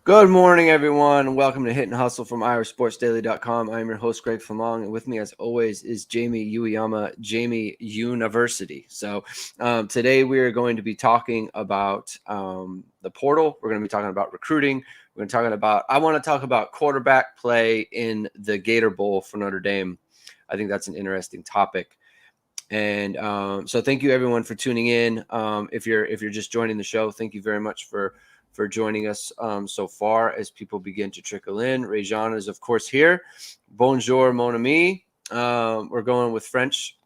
Good morning, everyone. Welcome to Hit and Hustle from IrishSportsDaily.com. I'm your host, Greg Flammang, and with me, as always, is Jamie Uyeyama, Jamie University. So today we are going to be talking about the portal. We're going to be talking about recruiting. We're going to talk about. I want to talk about quarterback play in the Gator Bowl for Notre Dame. I think that's an interesting topic. And so thank you everyone for tuning in. If you're just joining the show, thank you very much for joining us so far as people begin to trickle in. Réjean is of course here. Bonjour, mon ami. We're going with French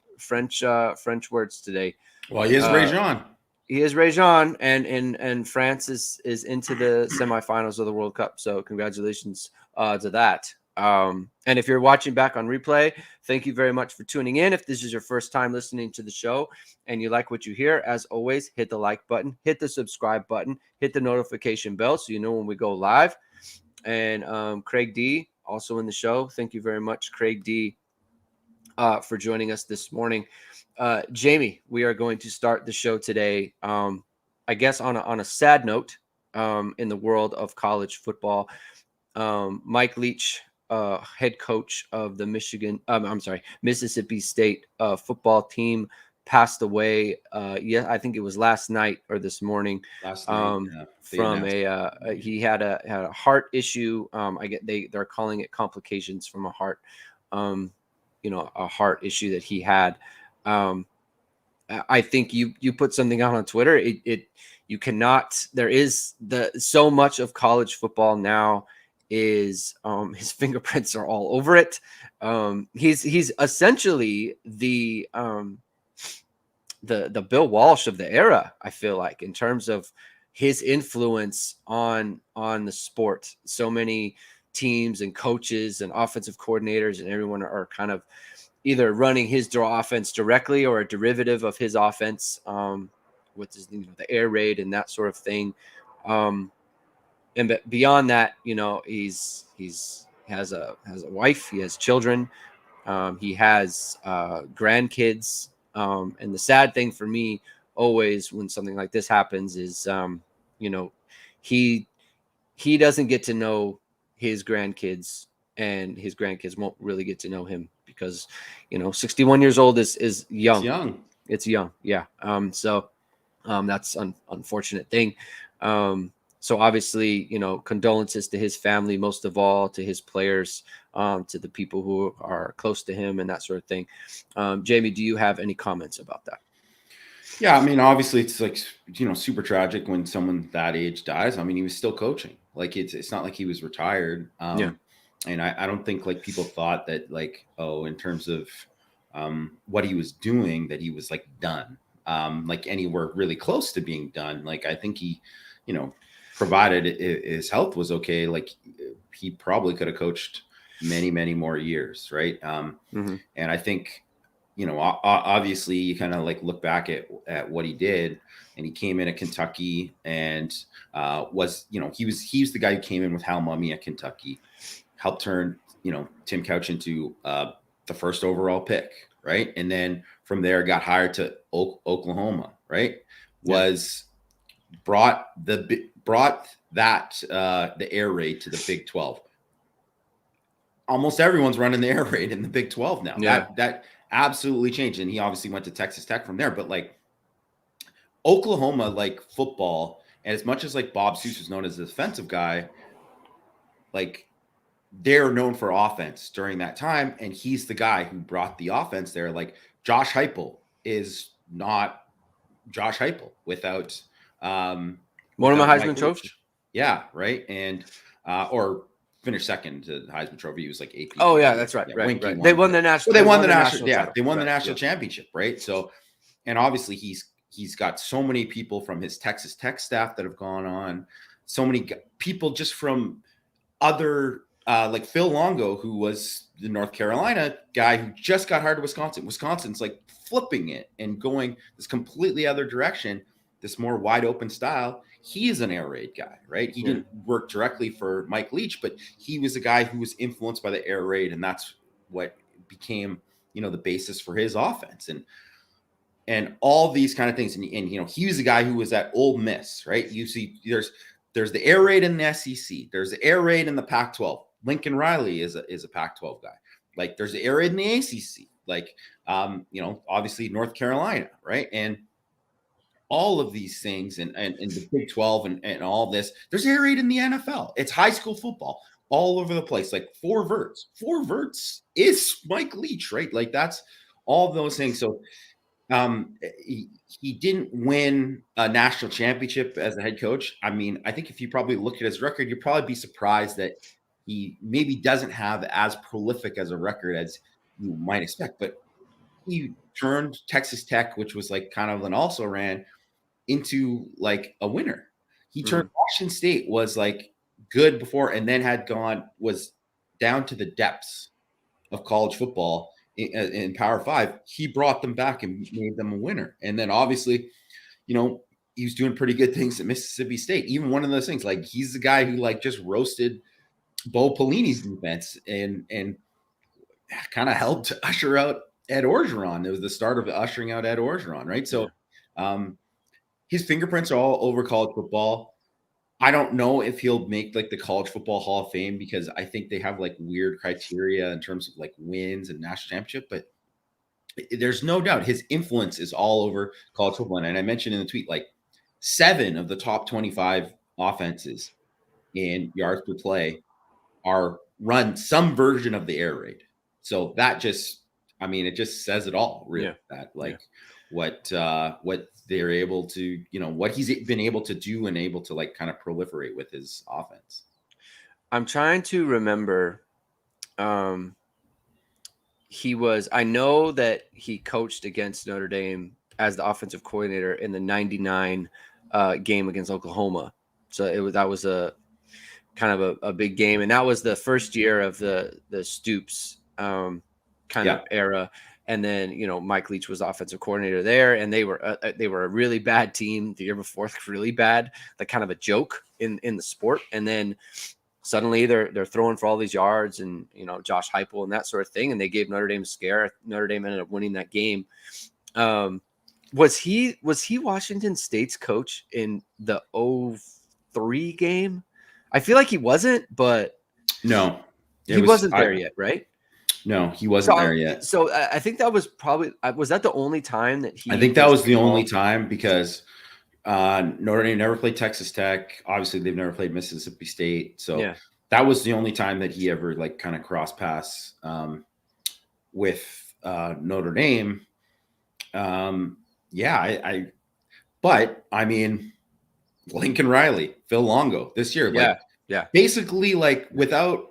words today. Well, he is Réjean. He is Réjean, and France is into the semifinals of the World Cup. So congratulations to that. And if you're watching back on replay, thank you very much for tuning in. If this is your first time listening to the show and you like what you hear, as always, hit the like button, hit the subscribe button, hit the notification bell so you know when we go live. And Craig D, also in the show. Thank you very much, Craig D, for joining us this morning. Jamie, we are going to start the show today, I guess on a sad note in the world of college football. Mike Leach, head coach of the Mississippi State football team, passed away. I think it was last night or this morning. From he had a heart issue. They're calling it complications from a heart, a heart issue that he had. I think you put something out on Twitter. You cannot. There is so much of college football now is his fingerprints are all over it. He's essentially the Bill Walsh of the era, I feel like, in terms of his influence on the sport. So many teams and coaches and offensive coordinators and everyone are kind of either running his offense directly or a derivative of his offense, with his, the air raid and that sort of thing. And beyond that, he's has a wife, he has children, he has grandkids. And the sad thing for me always when something like this happens is, he doesn't get to know his grandkids, and his grandkids won't really get to know him because, 61 years old is young. It's young. Yeah. So that's an unfortunate thing. So obviously, condolences to his family, most of all, to his players, to the people who are close to him and that sort of thing. Jamie, do you have any comments about that? Yeah, I mean, obviously it's like, super tragic when someone that age dies. I mean, he was still coaching. Like it's not like he was retired. Yeah. And I don't think like people thought that like, in terms of what he was doing, that he was like done, like anywhere really close to being done. Like I think he, provided his health was okay, like he probably could have coached many, many more years, right? And I think, obviously you kind of like look back at what he did, and he came in at Kentucky and was, he was the guy who came in with Hal Mumme at Kentucky, helped turn, Tim Couch into the first overall pick, right? And then from there got hired to Oklahoma, right? Brought that the air raid to the Big 12. Almost everyone's running the air raid in the Big 12 now. Yeah. That absolutely changed. And he obviously went to Texas Tech from there. But like Oklahoma, like football, and as much as like Bob Seuss was known as a defensive guy, like they're known for offense during that time. And he's the guy who brought the offense there. Like Josh Heupel is not Josh Heupel without one of my Heisman trophies. Yeah, right. And or finished second to the Heisman Trophy. He was like AP. Oh yeah, that's right. Yeah, right. They won the national. Well, they won the national. Yeah, they won the national championship, right? So, and obviously he's got so many people from his Texas Tech staff that have gone on. So many people just from other like Phil Longo, who was the North Carolina guy who just got hired to Wisconsin. Wisconsin's like flipping it and going this completely other direction, this more wide open style. He's an air raid guy, right? He didn't work directly for Mike Leach, but he was a guy who was influenced by the air raid, and that's what became, the basis for his offense and all these kind of things. And he was a guy who was at Ole Miss, right? You see, there's There's the air raid in the SEC. There's the air raid in the Pac-12. Lincoln Riley is a Pac-12 guy. Like there's the air raid in the ACC. Like obviously North Carolina, right? And all of these things and the Big 12 and all this. There's air raid in the NFL. It's high school football all over the place. Like four verts is Mike Leach, right? Like that's all those things. So he didn't win a national championship as a head coach. I mean, I think if you probably look at his record, you'd probably be surprised that he maybe doesn't have as prolific as a record as you might expect. But he turned Texas Tech, which was like kind of an also ran, into like a winner. He turned Washington State was like good before and then was down to the depths of college football in Power 5. He brought them back and made them a winner. And then obviously, he was doing pretty good things at Mississippi State. Even one of those things, like he's the guy who like just roasted Bo Pelini's defense and kind of helped usher out Ed Orgeron. It was the start of ushering out Ed Orgeron, right? So his fingerprints are all over college football. I don't know if he'll make like the College Football Hall of Fame because I think they have like weird criteria in terms of like wins and national championship, but there's no doubt his influence is all over college football. And I mentioned in the tweet, like 7 of the top 25 offenses in yards per play are run some version of the air raid. So that just, it just says it all, really. That what they're able to, what he's been able to do and able to like kind of proliferate with his offense. I'm trying to remember. I know that he coached against Notre Dame as the offensive coordinator in the 99 game against Oklahoma. So that was a kind of a big game. And that was the first year of the Stoops kind of era. And then, Mike Leach was the offensive coordinator there, and they were a really bad team the year before, really bad, like kind of a joke in the sport. And then suddenly they're throwing for all these yards and, Josh Heupel and that sort of thing. And they gave Notre Dame a scare. Notre Dame ended up winning that game. Was he Washington State's coach in the 2003 game? I feel like he wasn't, but no, he wasn't there yet, right? No, he wasn't there yet. So I think that was probably – was that the only time that he – I think that was the only time because Notre Dame never played Texas Tech. Obviously, they've never played Mississippi State. So that was the only time that he ever like kind of cross paths with Notre Dame. But I mean, Lincoln Riley, Phil Longo this year. Basically, like without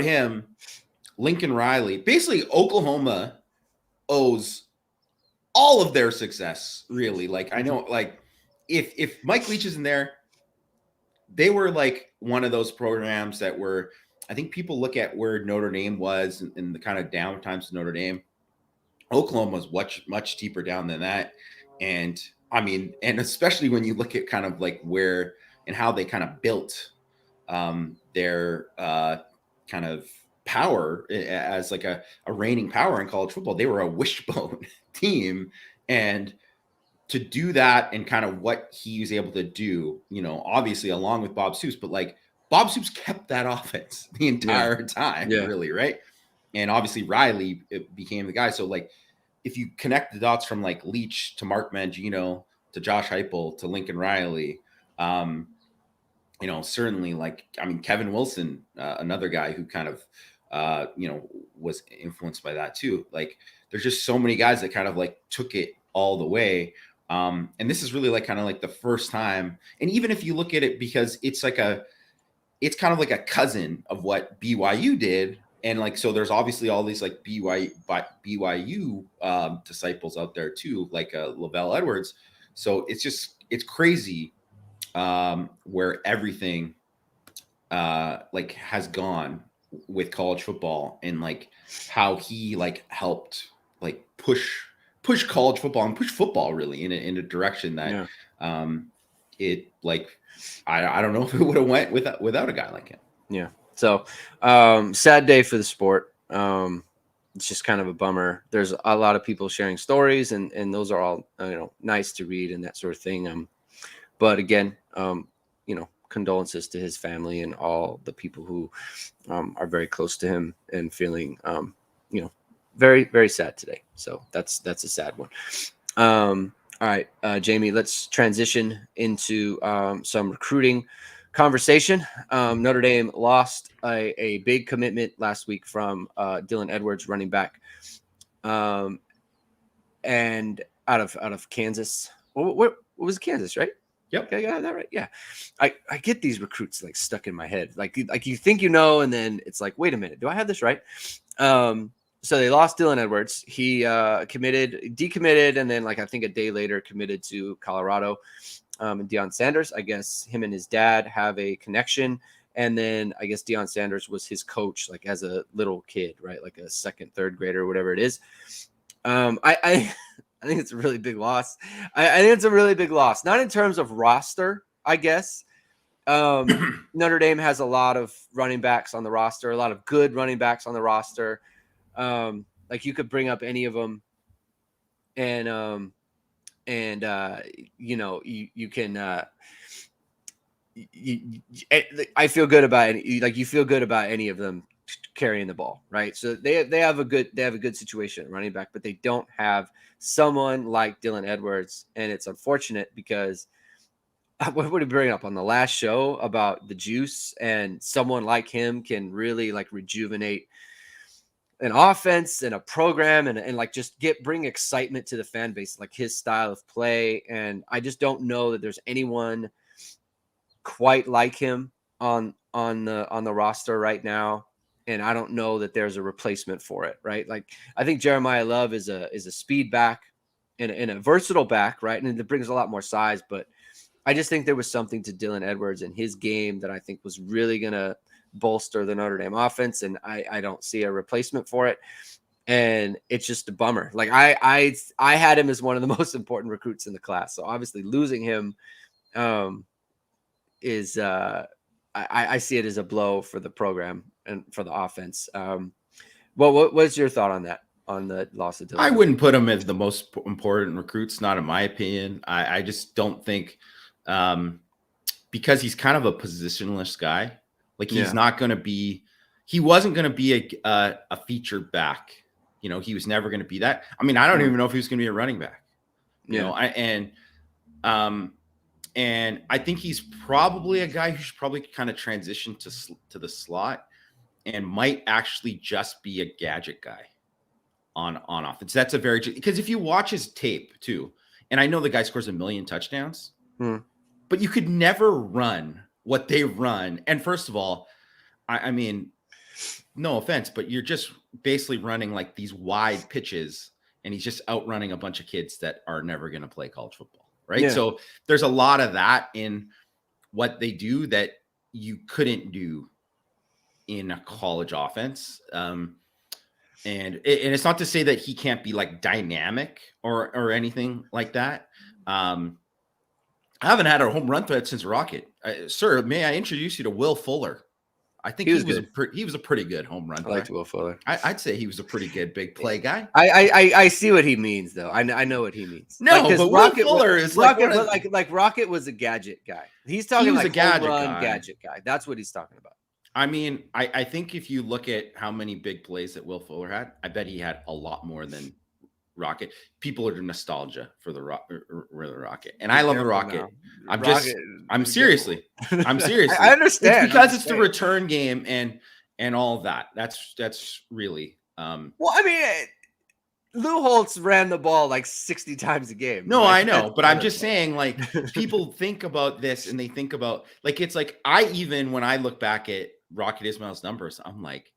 him – Lincoln Riley, basically Oklahoma owes all of their success, really. Like I know, like if Mike Leach isn't there, they were like one of those programs that were, I think people look at where Notre Dame was in the kind of down times of Notre Dame. Oklahoma was much deeper down than that. And and especially when you look at kind of like where and how they kind of built their kind of power as like a reigning power in college football. They were a wishbone team, and to do that and kind of what he was able to do, obviously along with Bob Stoops, but like Bob Stoops kept that offense the entire time, really, right? And obviously Riley became the guy. So like if you connect the dots from like Leach to Mark Mangino to Josh Heupel to Lincoln Riley, certainly like, Kevin Wilson, another guy who kind of, was influenced by that too. Like there's just so many guys that kind of like took it all the way. And this is really like kind of like the first time. And even if you look at it, because it's kind of like a cousin of what BYU did. And like, so there's obviously all these like BYU disciples out there too, like Lavelle Edwards. So it's crazy where everything like has gone with college football and like how he like helped like push college football and push football really in a direction that it like I don't know if it would have went without a guy like him. Yeah. So sad day for the sport. It's just kind of a bummer. There's a lot of people sharing stories and those are all nice to read and that sort of thing. But again, condolences to his family and all the people who are very close to him, and feeling, very, very sad today. So that's a sad one. All right, Jamie, let's transition into some recruiting conversation. Notre Dame lost a big commitment last week from Dylan Edwards, running back, and out of Kansas. What was it, Kansas, right? Yep. I got that right. Yeah. I get these recruits like stuck in my head. Like you think, and then it's like, wait a minute, do I have this right? So they lost Dylan Edwards. He decommitted, and then like I think a day later committed to Colorado. And Deion Sanders, I guess him and his dad have a connection. And then I guess Deion Sanders was his coach, like as a little kid, right? Like a second, third grader, whatever it is. I think it's a really big loss. I think it's a really big loss, not in terms of roster, I guess. Notre Dame has a lot of running backs on the roster, a lot of good running backs on the roster. Like you could bring up any of them, and you can. I feel good about it. Like you feel good about any of them carrying the ball, right? So they have a good situation at running back, but they don't have someone like Dylan Edwards, and it's unfortunate because what did we bring up on the last show about the juice, and someone like him can really like rejuvenate an offense and a program, and like just bring excitement to the fan base, like his style of play. And I just don't know that there's anyone quite like him on the roster right now. And I don't know that there's a replacement for it, right? Like I think Jeremiah Love is a speed back and a versatile back, right? And it brings a lot more size, but I just think there was something to Dylan Edwards and his game that I think was really going to bolster the Notre Dame offense, and I don't see a replacement for it. And it's just a bummer. Like I had him as one of the most important recruits in the class. So obviously losing him is I see it as a blow for the program and for the offense. What's your thought on that, on the loss of Dylan? I wouldn't put him as the most important recruits, not in my opinion. I just don't think, because he's kind of a positionless guy. Like he's not going to be, he wasn't going to be a featured back. He was never going to be that. I mean, I don't even know if he was going to be a running back. And I think he's probably a guy who should probably kind of transition to the slot, and might actually just be a gadget guy on offense. That's because if you watch his tape too, and I know the guy scores 1 million touchdowns, but you could never run what they run. And first of all, I mean, no offense, but you're just basically running like these wide pitches, and he's just outrunning a bunch of kids that are never going to play college football. Right. Yeah. So there's a lot of that in what they do that you couldn't do in a college offense. And it's not to say that he can't be like dynamic or anything like that. I haven't had a home run threat since Rocket. Sir, may I introduce you to Will Fuller? I think he was a pretty good home run. I liked Will Fuller. I'd say he was a pretty good big play guy. I see what he means though. I know what he means. No, like, but Rocket Will Fuller is like Rocket was a gadget guy. He's talking like a gadget guy. That's what he's talking about. I mean, I think if you look at how many big plays that Will Fuller had, I bet he had a lot more than Rocket. People are nostalgia for the Rocket, and I love the Rocket. I'm seriously. I understand. It's because it's the return game and all of that. That's really. Well, I mean, Lou Holtz ran the ball like 60 times a game. No, I know, but I'm just saying, like, people think about this and they think about like it's like when I look back at Rocket Ismail's numbers, I'm like,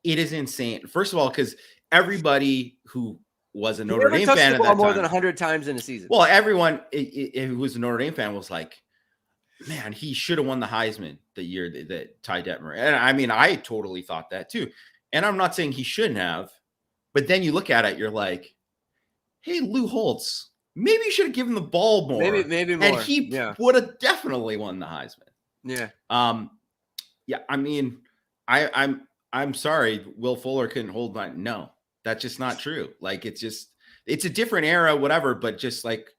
it is insane. First of all, because everybody who was a Notre Dame fan at that more than 100 times in a season. Well, everyone who was a Notre Dame fan was like, man, he should have won the Heisman the year that Ty Detmer. And I mean, I totally thought that too. And I'm not saying he shouldn't have, but then you look at it, you're like, hey, Lou Holtz, maybe you should have given the ball more. Maybe more. And he would have definitely won the Heisman. Yeah. Yeah. I mean, I'm sorry, Will Fuller couldn't hold my. No, that's just not true. Like, it's a different era, whatever. But just like,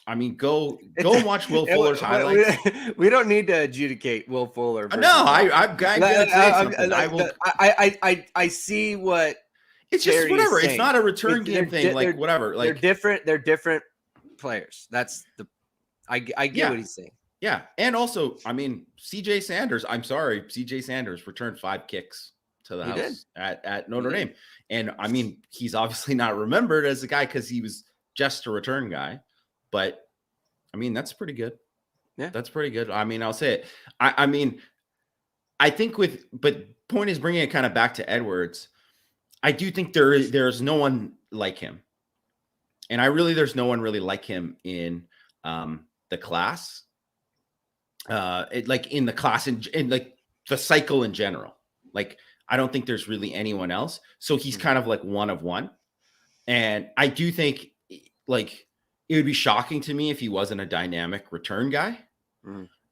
I mean, go and watch Will Fuller's highlights. We don't need to adjudicate Will Fuller. No, I'm gonna say something. I see what it's just Terry whatever. is It's saying. not a return game thing. Like whatever. Like they're different players. That's the I get what he's saying. Yeah, and also, I mean, CJ Sanders. I'm sorry, CJ Sanders returned 5 kicks to the house at Notre Dame, and I mean, he's obviously not remembered as a guy because he was just a return guy, but I mean, that's pretty good. Yeah, that's pretty good. I mean, I'll say it. I mean, I think but point is bringing it kind of back to Edwards. I do think there's no one like him, and there's no one really like him in the class. Like in the class and like the cycle in general. Like I don't think there's really anyone else. So he's kind of like one of one. And I do think like it would be shocking to me if he wasn't a dynamic return guy.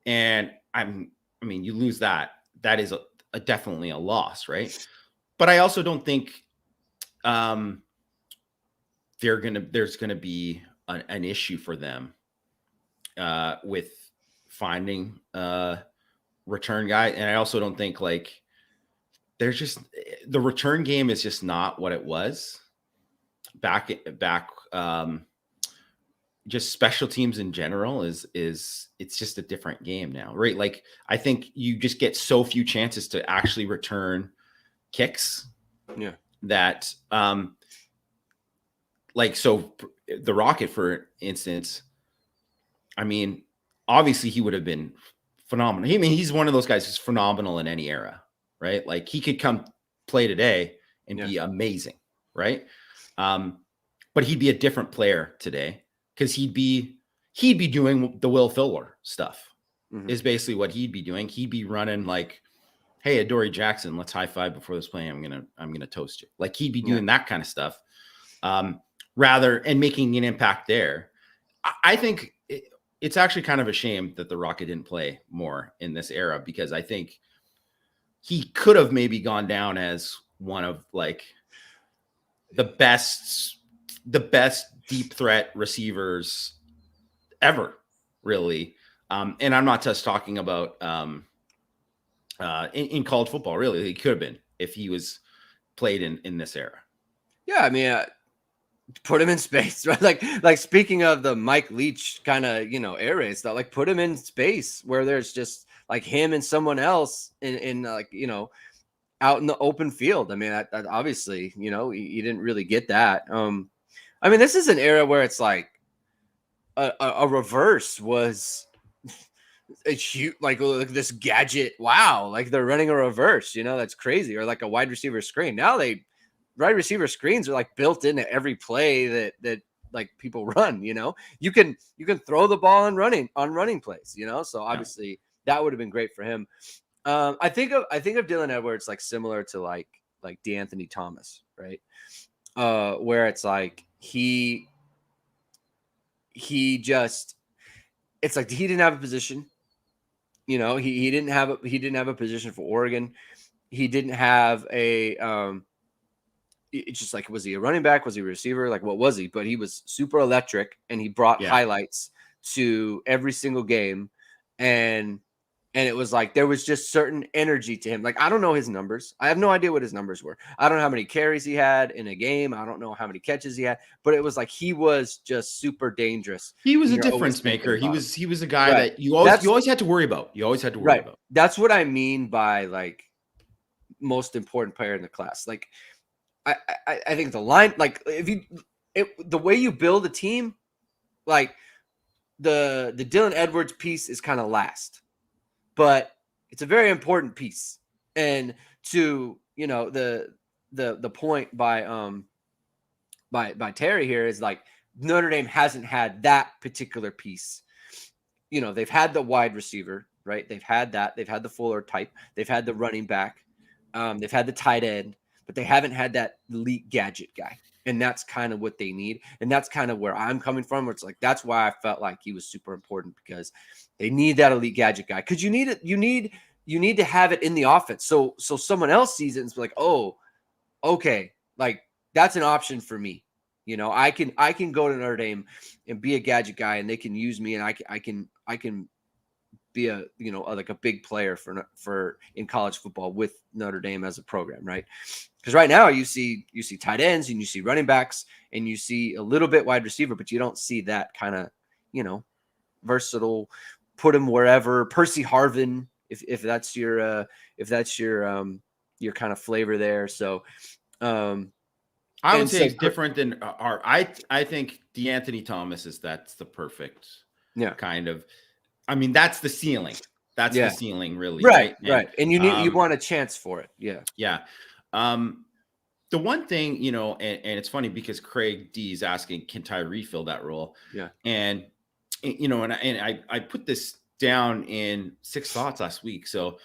And I mean, you lose that. That is definitely a loss, right? But I also don't think there's gonna be an issue for them with finding a return guy. And I also don't think like there's just the return game is just not what it was back just special teams in general is it's just a different game now, right? Like I think you just get so few chances to actually return kicks that like so the Rocket, for instance, I mean, obviously he would have been phenomenal. I mean, he's one of those guys who's phenomenal in any era, right? Like he could come play today and be amazing, right? But he'd be a different player today because he'd be doing the Will Fuller stuff is basically what he'd be doing. He'd be running like, hey, Adoree Jackson, let's high five before this play. I'm gonna toast you. Like he'd be doing that kind of stuff rather and making an impact there. I think it's actually kind of a shame that the Rocket didn't play more in this era because I think he could have maybe gone down as one of like the best deep threat receivers ever, really. And I'm not just talking about in college football, really. He could have been if he was played in this era. Yeah, I mean, put him in space, right? Like speaking of the Mike Leach kind of, air raid stuff, like put him in space where there's just like him and someone else in like, out in the open field. I mean, that obviously, you didn't really get that. I mean, this is an era where it's like a reverse was a huge, like this gadget. Wow. Like they're running a reverse, that's crazy. Or like a wide receiver screen. Now wide receiver screens are like built into every play that like people run, you can throw the ball on running plays, so obviously that would have been great for him. I think of Dylan Edwards like similar to like DeAnthony Thomas, right? Where it's like he just, it's like he didn't have a position, he didn't have a position for Oregon. He didn't have a it's just like, was he a running back? Was he a receiver? Like, what was he? But he was super electric, and he brought highlights to every single game. And it was like, there was just certain energy to him. Like, I don't know his numbers. I have no idea what his numbers were. I don't know how many carries he had in a game. I don't know how many catches he had, but it was like, he was just super dangerous. He was a difference maker. He was a guy that you always had to worry about. You always had to worry about. That's what I mean by like most important player in the class. Like, I think the line, like the way you build a team, like the Dylan Edwards piece is kind of last, but it's a very important piece. And to, the point by Terry here is like Notre Dame hasn't had that particular piece. They've had the wide receiver, right? They've had that. They've had the Fuller type. They've had the running back. They've had the tight end. But they haven't had that elite gadget guy. And that's kind of what they need. And that's kind of where I'm coming from, where it's like, that's why I felt like he was super important, because they need that elite gadget guy. Because you need it, you need to have it in the offense. So someone else sees it and is like, oh, okay, like that's an option for me. I can go to Notre Dame and be a gadget guy, and they can use me, and I can be a like a big player for in college football with Notre Dame as a program, right? Because right now you see tight ends and you see running backs and you see a little bit wide receiver, but you don't see that kind of versatile, put him wherever. Percy Harvin, if that's your kind of flavor there. So I would say it's different than our. I think DeAnthony Thomas that's the perfect kind of. I mean, that's the ceiling. That's the ceiling, really. Right. And you want a chance for it. Yeah. Yeah. The one thing, and it's funny because Craig D is asking, can Tyree fill that role? Yeah. And I put this down in 6 Thoughts last week. So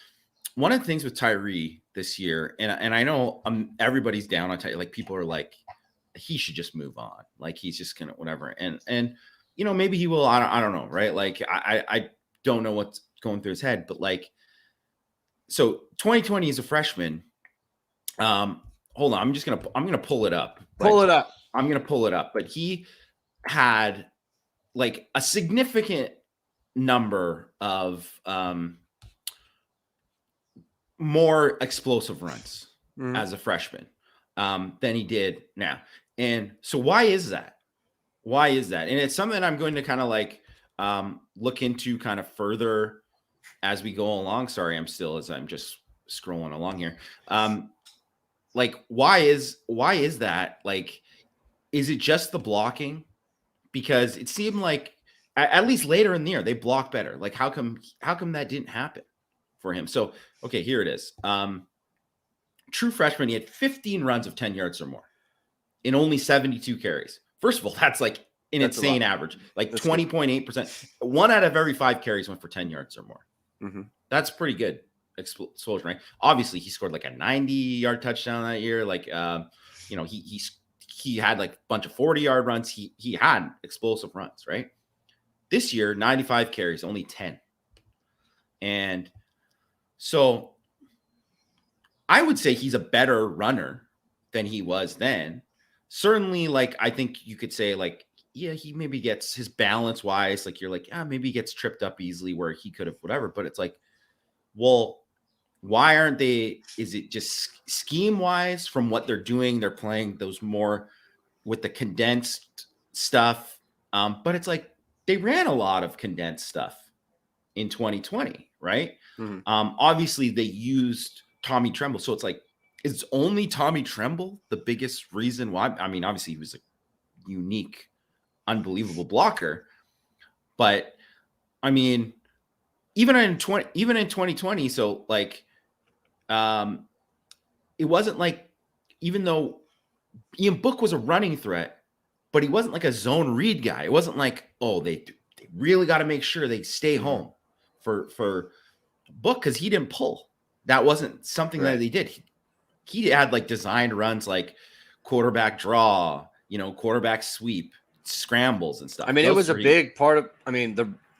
one of the things with Tyree this year, and I know everybody's down on Tyree, like people are like, he should just move on. Like he's just gonna whatever. And maybe he will. I don't know, right? Like I don't know what's going through his head, but like, so 2020 is a freshman. Hold on, I'm gonna pull it up. I'm gonna pull it up. But he had like a significant number of more explosive runs as a freshman than he did now. And so why is that? And it's something that I'm going to kind of like look into kind of further as we go along. Sorry, I'm just scrolling along here. Like why is that? Like, is it just the blocking? Because it seemed like at least later in the year they block better. Like how come that didn't happen for him? So okay, here it is. True freshman, he had 15 runs of 10 yards or more in only 72 carries. First of all, that's like an insane average, like 20.8%. 1 out of every 5 carries went for 10 yards or more. Mm-hmm. That's pretty good explosion, right? Obviously, he scored like a 90-yard touchdown that year. Like, he had like a bunch of 40-yard runs. He had explosive runs, right? This year, 95 carries, only 10. And so I would say he's a better runner than he was then. Certainly, like, I think you could say, like, yeah, he maybe gets his balance wise, like, you're like, maybe he gets tripped up easily where he could have whatever. But it's like, well, why aren't they? Is it just scheme wise from what they're doing? They're playing those more with the condensed stuff. But it's like they ran a lot of condensed stuff in 2020, right? Mm-hmm. Obviously, they used Tommy Tremble. So it's like, is only Tommy Tremble the biggest reason why? I mean, obviously, he was a unique, unbelievable blocker. But I mean, even in 2020, so like, it wasn't like, even though Ian Book was a running threat, but he wasn't like a zone read guy. It wasn't like, oh, they really got to make sure they stay home for Book because he didn't pull. That wasn't something that they did. He had like designed runs like quarterback draw, quarterback sweep, scrambles and stuff. I mean, it was a big part of,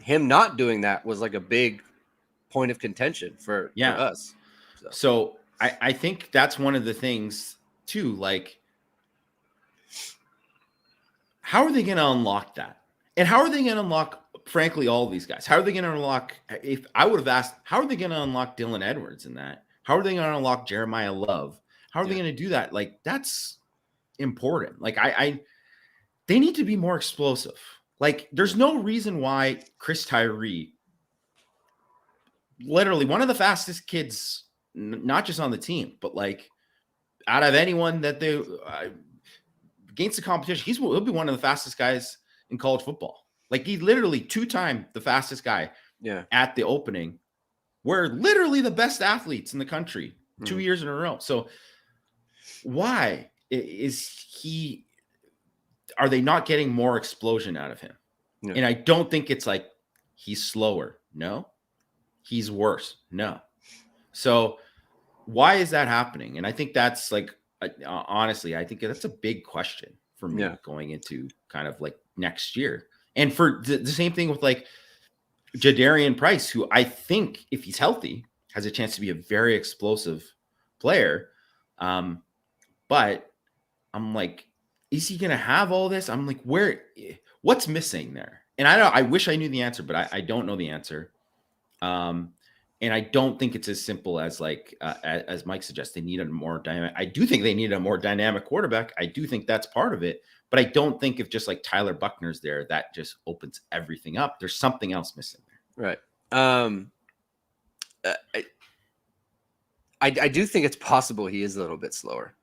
him not doing that was like a big point of contention for us. So I think that's one of the things too, like, how are they going to unlock that? And how are they going to unlock, frankly, all of these guys? How are they going to unlock, if I would have asked, how are they going to unlock Dylan Edwards in that? How are they going to unlock Jeremiah Love? How are they going to do that? Like, that's important. Like, they need to be more explosive. Like, there's no reason why Chris Tyree, literally one of the fastest kids, not just on the team, but like out of anyone that they against the competition, he'll be one of the fastest guys in college football. Like, he's literally 2-time the fastest guy at the opening. We're literally the best athletes in the country 2 years in a row. So why are they not getting more explosion out of him? Yeah. And I don't think it's like he's slower. No. He's worse. No. So why is that happening? And I think that's like, honestly, I think that's a big question for me going into kind of like next year. And for the same thing with like Jadarian Price, who I think if he's healthy has a chance to be a very explosive player. But I'm like, is he going to have all this? I'm like, what's missing there? And I wish I knew the answer, but I don't know the answer. And I don't think it's as simple as like, as Mike suggests, they need a more dynamic. I do think they need a more dynamic quarterback. I do think that's part of it, but I don't think if just like Tyler Buckner's there, that just opens everything up. There's something else missing there. Right. I do think it's possible he is a little bit slower,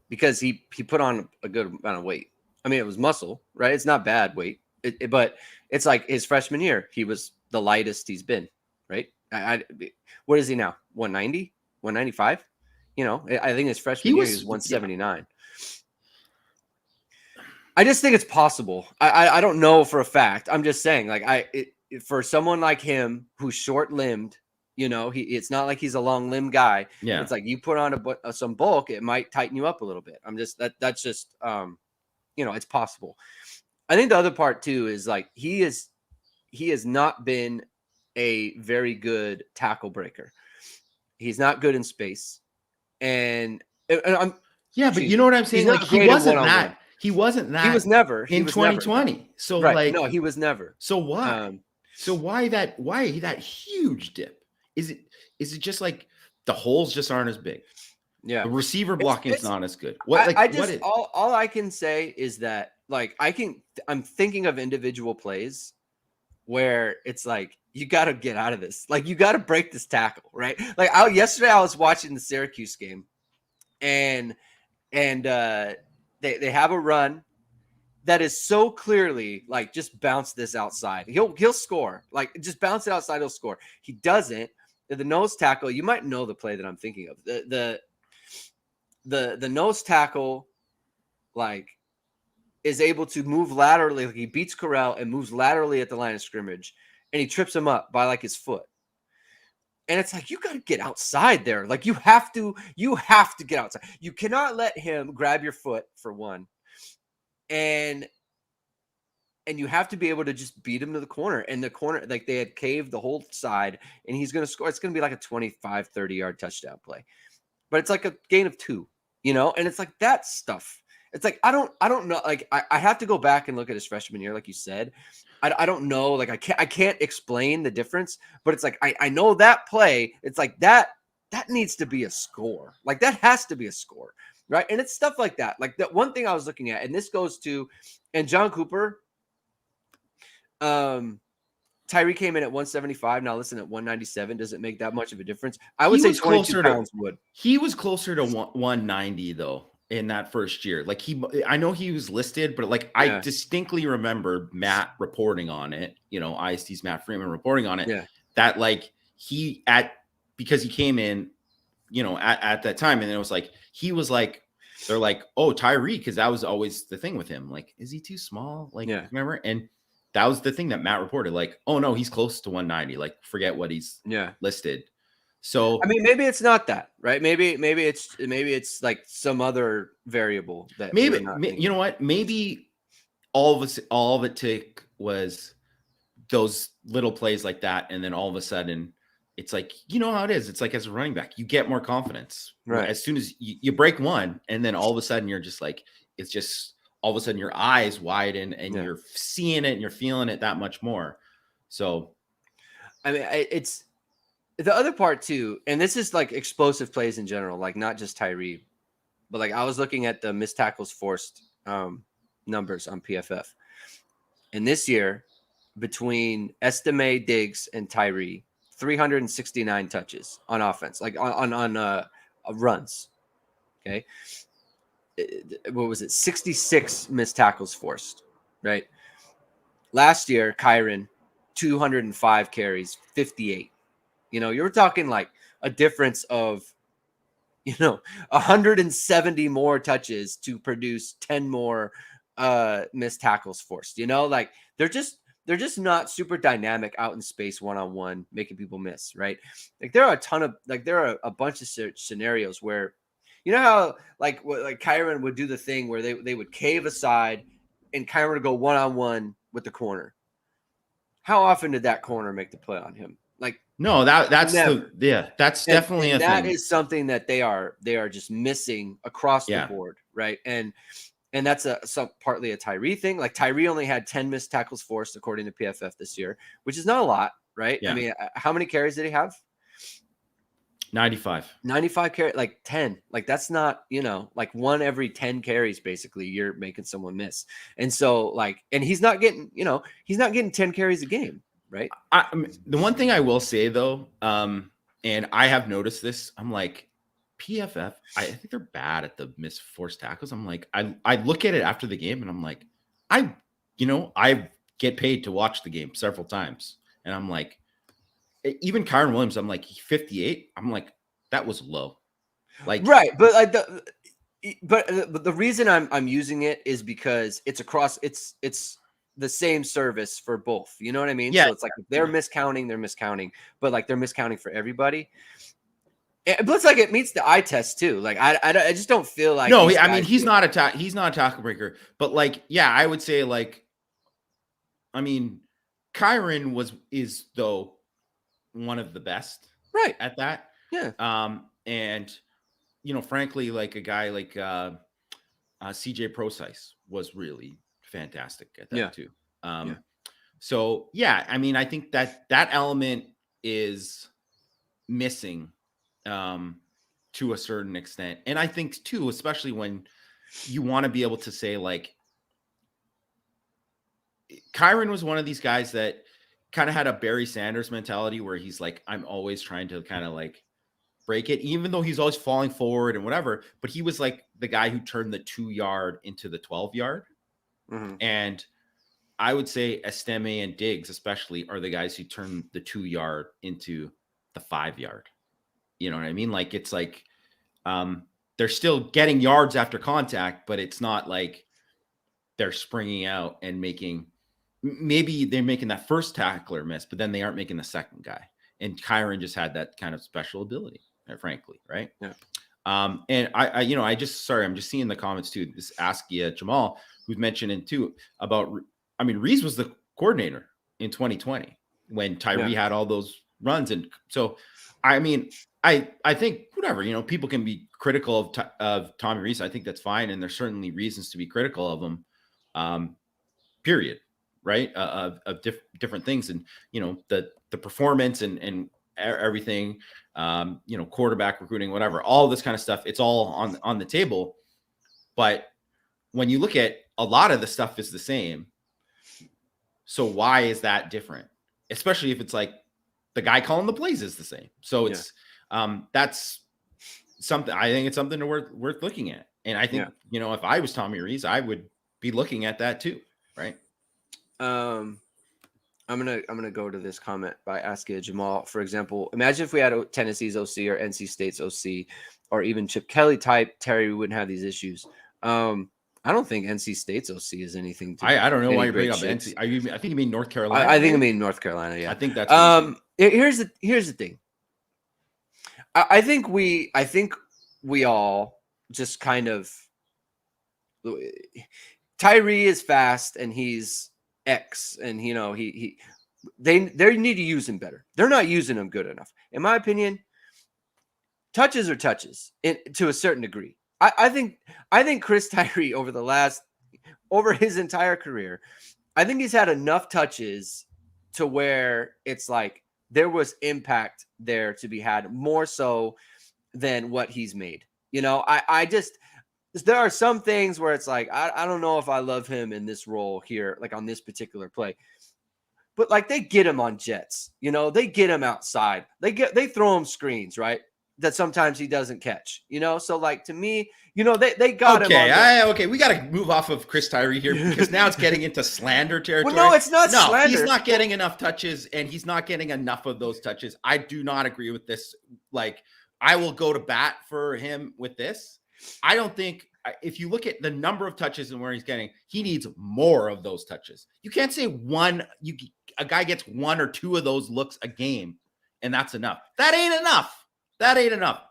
because he put on a good amount of weight. I mean, it was muscle, right? It's not bad weight, but it's like his freshman year, he was the lightest he's been, right? What is he now? 190, 195? You know, I think his freshman year he was 179. Yeah. I just think it's possible. I don't know for a fact. I'm just saying, like, for someone like him who's short-limbed, you know, it's not like he's a long limb guy. Yeah. It's like you put on some bulk, it might tighten you up a little bit. I'm just that's just you know, it's possible. I think the other part too is like he has not been a very good tackle breaker. He's not good in space, and I'm but you know what I'm saying? Like he wasn't that. He wasn't that. He was never in 2020. Never. So right. like no, he was never. So why? So why that huge dip? Is it just like the holes just aren't as big? Yeah. The receiver blocking is not as good. All I can say is that like I'm thinking of individual plays where it's like you got to get out of this. Like you got to break this tackle, right? Like yesterday I was watching the Syracuse game, and they have a run that is so clearly like just bounce this outside. He'll score. Like just bounce it outside, he'll score. He doesn't. The nose tackle, you might know the play that I'm thinking of. The nose tackle like is able to move laterally. Like he beats Corral and moves laterally at the line of scrimmage, and he trips him up by like his foot. And it's like, you got to get outside there. Like you have to get outside. You cannot let him grab your foot for one. And you have to be able to just beat him to the corner. And the corner, like they had caved the whole side, and he's going to score. It's going to be like a 25, 30-yard touchdown play. But it's like a gain of 2, you know? And it's like that stuff. It's like, I don't know. Like I have to go back and look at his freshman year, like you said. I don't know. Like I can't explain the difference, but it's like, I know that play. It's like that needs to be a score. Like that has to be a score. Right. And it's stuff like that. Like that one thing I was looking at, and this goes to, and John Cooper, Tyree came in at 175. Now listen, at 197, does it make that much of a difference? I would say 22 pounds would. He was closer to 190 though in that first year. Like I know he was listed, but like I distinctly remember Matt reporting on it. You know, IST's Matt Freeman reporting on it. Yeah. That like because he came in, you know, at that time, and it was like he was like. They're like, oh, Tyree, because that was always the thing with him. Like, is he too small? Like, remember? And that was the thing that Matt reported. Like, oh no, he's close to 190. Like, forget what he's listed. So I mean, maybe it's not that, right? Maybe it's like some other variable that maybe you know what? Maybe all of it took was those little plays like that, and then all of a sudden. It's like, you know how it is. It's like as a running back, you get more confidence. Right. As soon as you break one, and then all of a sudden you're just like, it's just all of a sudden your eyes widen and you're seeing it and you're feeling it that much more. So, I mean, it's the other part too. And this is like explosive plays in general, like not just Tyree, but like I was looking at the missed tackles forced numbers on PFF. And this year between Estime, Diggs, and Tyree, 369 touches on offense, like on runs. Okay. What was it? 66 missed tackles forced, right? Last year, Kyron, 205 carries, 58. You know, you're talking like a difference of, 170 more touches to produce 10 more missed tackles forced. You know, like they're just not super dynamic out in space one-on-one, making people miss, right? Like there are a bunch of scenarios where, you know how like Kyron would do the thing where they would cave aside and Kyron would go one-on-one with the corner. How often did that corner make the play on him? Like no, that's definitely a that thing. is something that they are just missing across the board, right? And And that's partly a Tyree thing. Like Tyree only had 10 missed tackles forced according to PFF this year, which is not a lot, right? Yeah. I mean, how many carries did he have? 95. 95 carries, like 10. Like that's not, like 1 every 10 carries basically you're making someone miss. And so like, and he's not getting 10 carries a game, right? I mean, the one thing I will say though, and I have noticed this, I'm like, PFF, I think they're bad at the missed forced tackles. I'm like, I look at it after the game and I'm like, I get paid to watch the game several times. And I'm like, even Kyron Williams, I'm like 58. I'm like, that was low. Like, right. But like but the reason I'm using it is because it's across, it's the same service for both. You know what I mean? Yeah. So it's like if they're miscounting, but like they're miscounting for everybody. But it's like it meets the eye test too. Like I just don't feel like no. I mean, he's not a tackle breaker, but like, yeah, I would say like, I mean, Kyron is though one of the best, right, at that. Yeah. And frankly, like a guy like CJ Procise was really fantastic at that too. So yeah, I mean, I think that element is missing to a certain extent. And I think too, especially when you want to be able to say like, Kyron was one of these guys that kind of had a Barry Sanders mentality where he's like, I'm always trying to kind of like break it, even though he's always falling forward and whatever. But he was like the guy who turned the 2-yard into the 12-yard. Mm-hmm. And I would say Estime and Diggs, especially, are the guys who turn the 2-yard into the 5-yard. You know what I mean? Like, it's like they're still getting yards after contact, but it's not like they're springing out and maybe they're making that first tackler miss, but then they aren't making the second guy. And Kyron just had that kind of special ability, frankly, right? Yeah. And I'm just seeing the comments too. This Askia Jamal, who's mentioning too about, I mean, Reese was the coordinator in 2020 when Tyree had all those runs. And so, I mean, I think whatever, people can be critical of Tommy Reese. I think that's fine. And there's certainly reasons to be critical of him, period. Right. Of different things. And, the performance and everything, quarterback recruiting, whatever, all this kind of stuff, it's all on the table. But when you look at a lot of the stuff is the same. So why is that different? Especially if it's like the guy calling the plays is the same. So it's, that's something, I think it's something worth looking at. And I think, if I was Tommy Reese, I would be looking at that too. Right. I'm gonna go to this comment by Askia Jamal. For example, imagine if we had Tennessee's OC or NC State's OC or even Chip Kelly type Terry, we wouldn't have these issues. I don't think NC State's OC is anything. I don't know why you're bringing up NC. I think you mean North Carolina. I think I mean North Carolina. Yeah, I think that's. Here's the thing. I think we all just kind of. Tyree is fast and he's X, and they need to use him better. They're not using him good enough, in my opinion. Touches are touches to a certain degree. I think Chris Tyree over his entire career, I think he's had enough touches to where it's like there was impact there to be had more so than what he's made. There are some things where it's like, I don't know if I love him in this role here, like on this particular play, but like they get him on jets, they get him outside. They throw him screens, right? That sometimes he doesn't catch, So like to me, they got him. Okay. We got to move off of Chris Tyree here because now it's getting into slander territory. Well, no, it's not slander. He's not getting enough touches and he's not getting enough of those touches. I do not agree with this. Like, I will go to bat for him with this. I don't think if you look at the number of touches and where he's getting, he needs more of those touches. You can't say a guy gets 1 or 2 of those looks a game and that's enough. That ain't enough.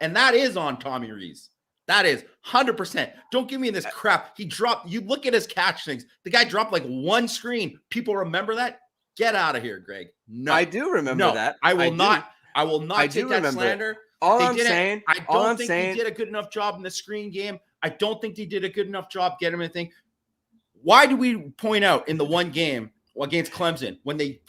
And that is on Tommy Reese. That is 100%. Don't give me this crap. You look at his catch things. The guy dropped like 1 screen. People remember that? Get out of here, Greg. No. I do remember that. I will not take that slander. all They I'm didn't. saying, I all don't I'm think saying, they did a good enough job in the screen game. I don't think they did a good enough job getting him anything. Why do we point out in the one game against Clemson when they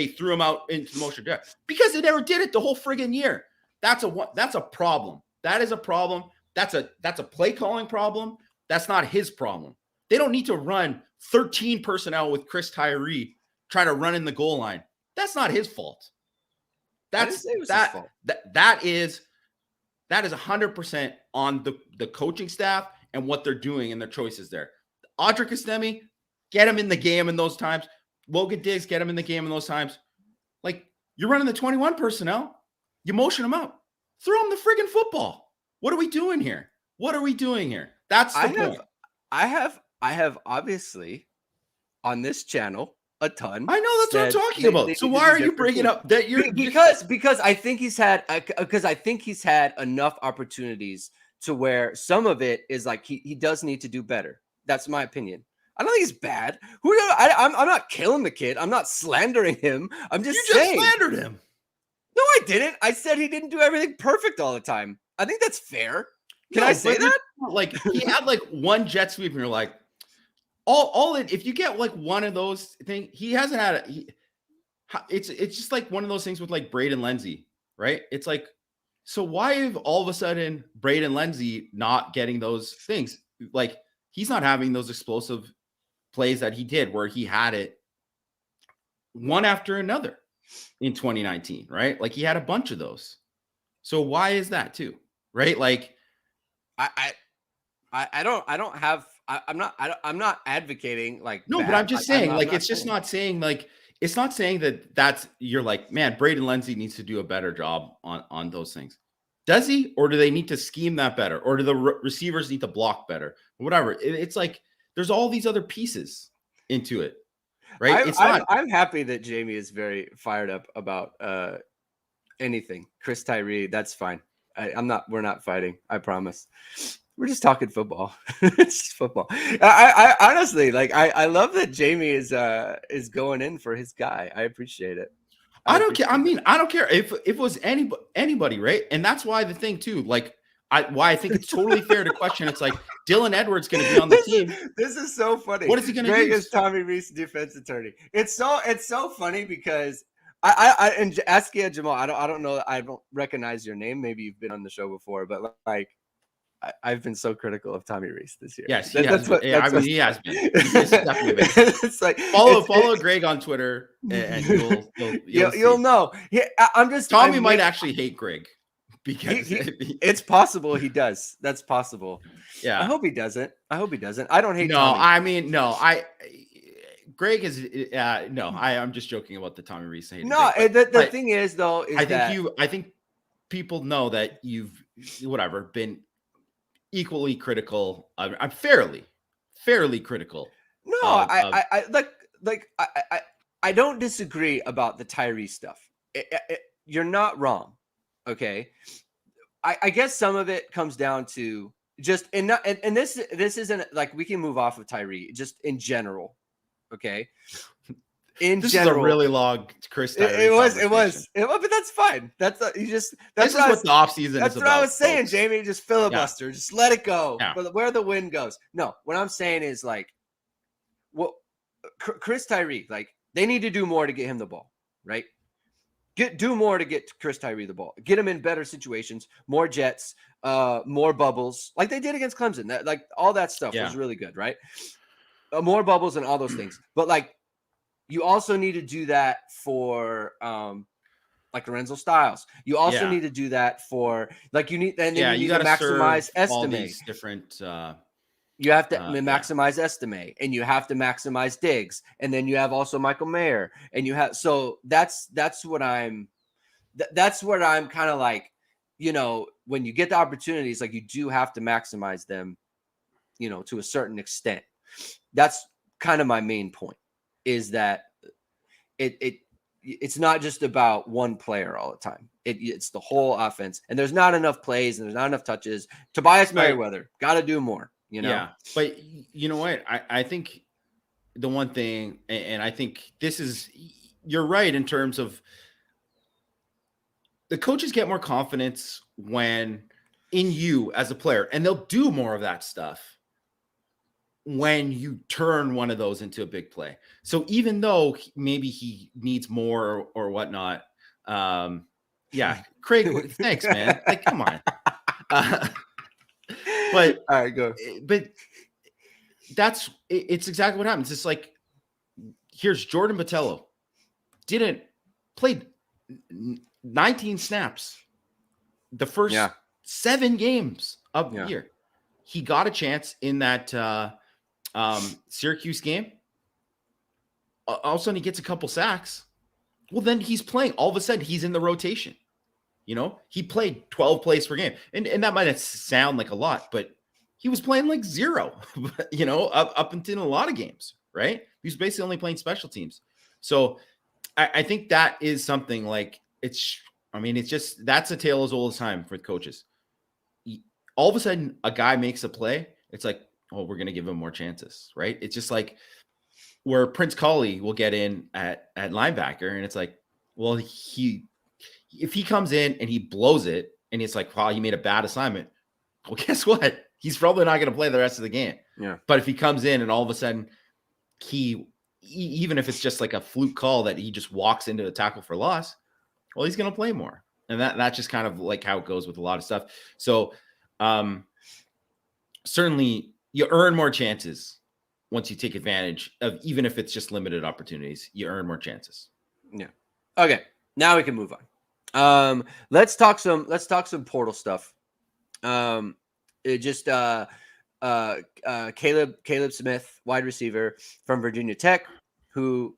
threw him out into the motion? Because they never did it the whole friggin' year. That's a problem. That is a problem. That's a play calling problem. That's not his problem. They don't need to run 13 personnel with Chris Tyree trying to run in the goal line. That's not his fault. I didn't say it was his fault. That is 100% on the coaching staff and what they're doing and their choices there. Audric Estime, get him in the game in those times. Logan Diggs, get him in the game in those times. Like, you're running the 21 personnel. You motion them out. Throw them the friggin' football. What are we doing here? That's the point. I have obviously on this channel a ton. I know, that's what I'm talking about. So why are you bringing up that you're because I think he's had enough opportunities to where some of it is like he does need to do better. That's my opinion. I don't think he's bad. I'm not killing the kid. I'm not slandering him. I'm just saying. You just slandered him. No, I didn't. I said he didn't do everything perfect all the time. I think that's fair. Can I say that? Like, he had like one jet sweep, and you're like, if you get like one of those things, he hasn't had it's just like one of those things with like Braden Lindsay, right? It's like, so why have all of a sudden Braden Lindsay not getting those things? Like, he's not having those explosive plays that he did where he had it one after another in 2019, right? Like, he had a bunch of those. So why is that too? Right? Like, I'm not advocating like no, bad. but I'm just saying, like, it's not saying like, it's not saying that you're like, man, Braden Lindsay needs to do a better job on those things. Does he? Or do they need to scheme that better? Or do the receivers need to block better? Whatever. It's like, there's all these other pieces into it, right? I'm happy that Jamie is very fired up about anything. Chris Tyree, that's fine. We're not fighting. I promise. We're just talking football. It's just football. I honestly, like, I love that Jamie is going in for his guy. I appreciate it. I don't care. I mean, I don't care if it was anybody, right? And that's why the thing too, like, why I think it's totally fair to question. It's like, Dylan Edwards going to be on the team. This is so funny. What is he going to do? Greg is Tommy Reese, defense attorney. It's so funny because I and Askia Jamal. I don't know. I don't recognize your name. Maybe you've been on the show before, but like, I've been so critical of Tommy Reese this year. Yes, he has been. He has been. He's definitely been. It's like follow Greg on Twitter, and you'll know. I'm just Tommy might actually hate Greg because it's possible he does. That's possible. Yeah, I hope he doesn't. I don't hate. No, Tommy. I mean, no, Greg is no. I'm just joking about the Tommy Reese hate. No, the thing is though, I think people know that you've been equally critical. I'm fairly critical. No, I don't disagree about the Tyree stuff. You're not wrong. Okay. I guess some of it comes down to just, and this isn't like, we can move off of Tyree just in general. Okay. This is a really long Chris Tyree. It was, but that's fine. That's what the off season is about. That's what I was saying, Jamie. Just filibuster. Yeah. Just let it go. Yeah. Where the wind goes. No, what I'm saying is, like, Chris Tyree, like, they need to do more to get him the ball, right? Do more to get Chris Tyree the ball. Get him in better situations, more jets, more bubbles, like they did against Clemson. Like, all that stuff was really good, right? More bubbles and all those things. But, like, you also need to do that for like Lorenzo Styles. You also need to do that for, like, you need to maximize Estime. Different you have to maximize Estime, and you have to maximize Diggs, and then you have also Michael Mayer, and you have, so that's what I'm kind of like, when you get the opportunities, like, you do have to maximize them, to a certain extent. That's kind of my main point, is that it's not just about one player all the time. It's the whole offense, and there's not enough plays, and there's not enough touches. Tobias Merriweather got to do more. Yeah, but you know what? I think the one thing, and I think this is, you're right in terms of the coaches get more confidence when in you as a player, and they'll do more of that stuff when you turn one of those into a big play. So even though maybe he needs more or whatnot, yeah, Craig, thanks, man. Like, come on. But all right, go. But it's exactly what happens. It's like, here's Jordan Botelho, played 19 snaps the first 7 games of the year. He got a chance in that Syracuse game. All of a sudden, he gets a couple sacks. Well, then he's playing. All of a sudden, he's in the rotation. He played 12 plays per game. And that might not sound like a lot, but he was playing like 0, up until a lot of games, right? He was basically only playing special teams. So I think that is something like it's just, that's a tale as old as time for the coaches. All of a sudden, a guy makes a play. It's like, oh, we're going to give him more chances, right? It's just like where Prince Colley will get in at linebacker, and it's like, well, if he comes in and he blows it, and it's like, wow, he made a bad assignment. Well, guess what? He's probably not going to play the rest of the game. Yeah. But if he comes in and all of a sudden even if it's just like a fluke call that he just walks into a tackle for loss, well, he's going to play more. And that's just kind of like how it goes with a lot of stuff. So certainly you earn more chances once you take advantage of, even if it's just limited opportunities, you earn more chances. Yeah. Okay. Now we can move on. Let's talk some portal stuff. Caleb Smith, wide receiver from Virginia Tech, who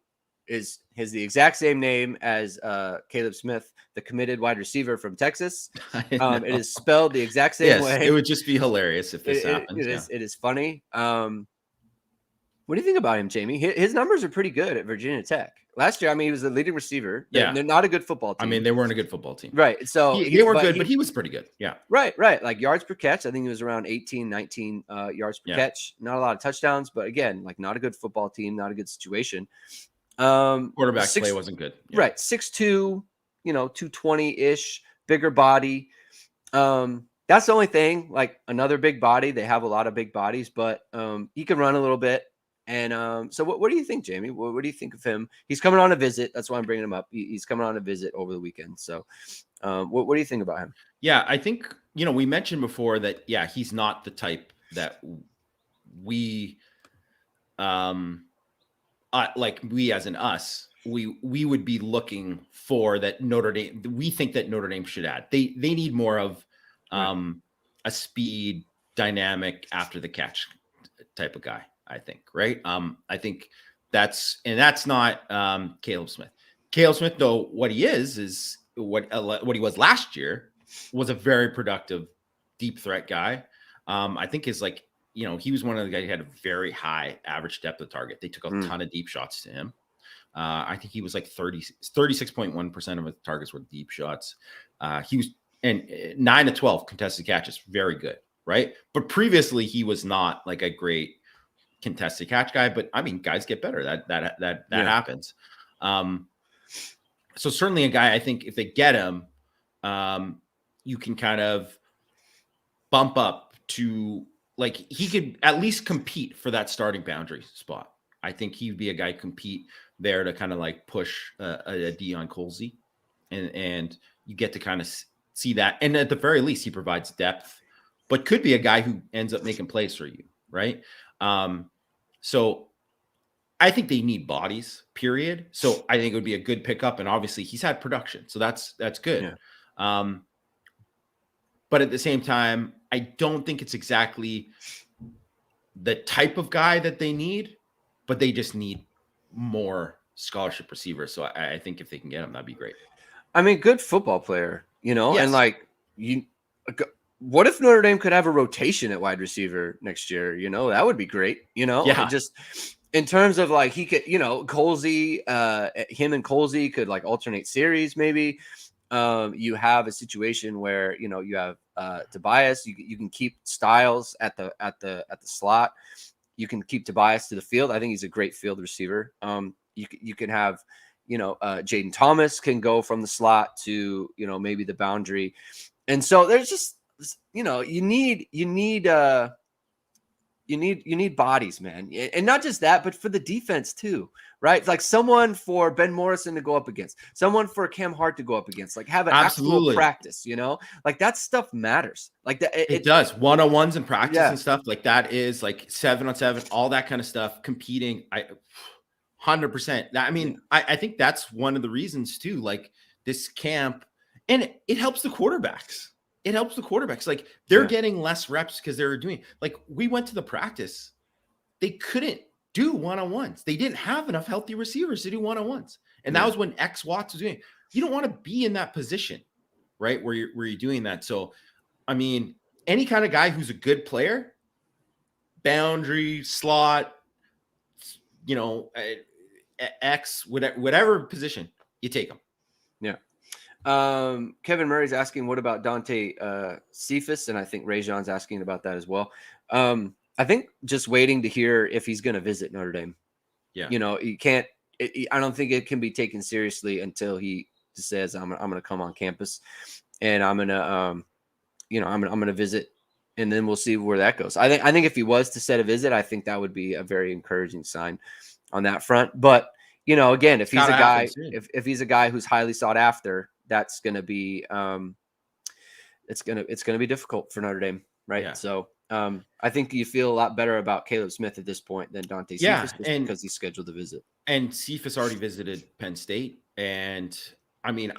has the exact same name as Caleb Smith, the committed wide receiver from Texas. It is spelled the exact same way. It would just be hilarious if this happens. It is funny. What do you think about him, Jamie? His numbers are pretty good at Virginia Tech. Last year, he was the leading receiver. They're not a good football team. They weren't a good football team. Right. So they were good, but he was pretty good. Yeah. Right. Like yards per catch. I think he was around 18, 19 yards per catch. Not a lot of touchdowns, but again, like not a good football team, not a good situation. Quarterback play wasn't good. Yeah. Right. 6'2", 220-ish, bigger body. That's the only thing, like another big body. They have a lot of big bodies, but he can run a little bit. And so what do you think, Jamie? What do you think of him? He's coming on a visit. That's why I'm bringing him up. He's coming on a visit over the weekend. So what do you think about him? Yeah, I think, we mentioned before that, he's not the type that we, like we as in us, we would be looking for that Notre Dame. We think that Notre Dame should add. They need more of a speed, dynamic, after the catch type of guy. I think, right? I think that's not Caleb Smith. Caleb Smith, though, what he is what he was last year, was a very productive deep threat guy. I think he was one of the guys who had a very high average depth of target. They took a ton of deep shots to him. I think he was like 36.1% of his targets were deep shots. He was, and 9 to 12 contested catches, very good, right? But previously he was not like a great contested catch guy, but guys get better. That happens. So certainly a guy, I think if they get him, you can kind of bump up to, like, he could at least compete for that starting boundary spot. I think he'd be a guy compete there to kind of like push a Dion Colsey, and you get to kind of see that. And at the very least, he provides depth, but could be a guy who ends up making plays for you, right? So I think they need bodies, period. So I think it would be a good pickup. And obviously he's had production, so that's good. Yeah. But at the same time, I don't think it's exactly the type of guy that they need, but they just need more scholarship receivers. So I think if they can get him, that'd be great. Good football player, yes. And like what if Notre Dame could have a rotation at wide receiver next year? That would be great. Yeah. Just in terms of like he could, Colsey, him and Colsey could like alternate series maybe. You have a situation where you have Tobias. You can keep Styles at the slot. You can keep Tobias to the field. I think he's a great field receiver. You can have Jaden Thomas can go from the slot to, maybe the boundary. And so there's just, you need bodies, man. And not just that, but for the defense too, right? Like someone for Ben Morrison to go up against, someone for Cam Hart to go up against, like have an actual practice, like that stuff matters. Like that. It does. One-on-ones in practice and stuff like that is like 7-on-7, all that kind of stuff, competing. 100%. I mean, I think that's one of the reasons too, like this camp, and it helps the quarterbacks. It helps the quarterbacks. Like they're getting less reps because they're doing, like, we went to the practice. They couldn't do one-on-ones. They didn't have enough healthy receivers to do one-on-ones. And that was when X Watts was doing. You don't want to be in that position, right? Where you're doing that. So, I mean, any kind of guy who's a good player, boundary, slot, X, whatever position, you take them. Yeah. Kevin Murray's asking, what about Dante Cephas? And I think Rajon's asking about that as well. I think just waiting to hear if he's going to visit Notre Dame. Yeah. You can't, I don't think it can be taken seriously until he says, I'm going to come on campus and I'm going to, I'm going to visit, and then we'll see where that goes. I think if he was to set a visit, I think that would be a very encouraging sign on that front. But, again, if he's a guy, if he's a guy who's highly sought after, that's going to be, it's going to be difficult for Notre Dame. Right. Yeah. So, I think you feel a lot better about Caleb Smith at this point than Dante Cephas because he's scheduled to visit. And Cephas already visited Penn State. And I mean,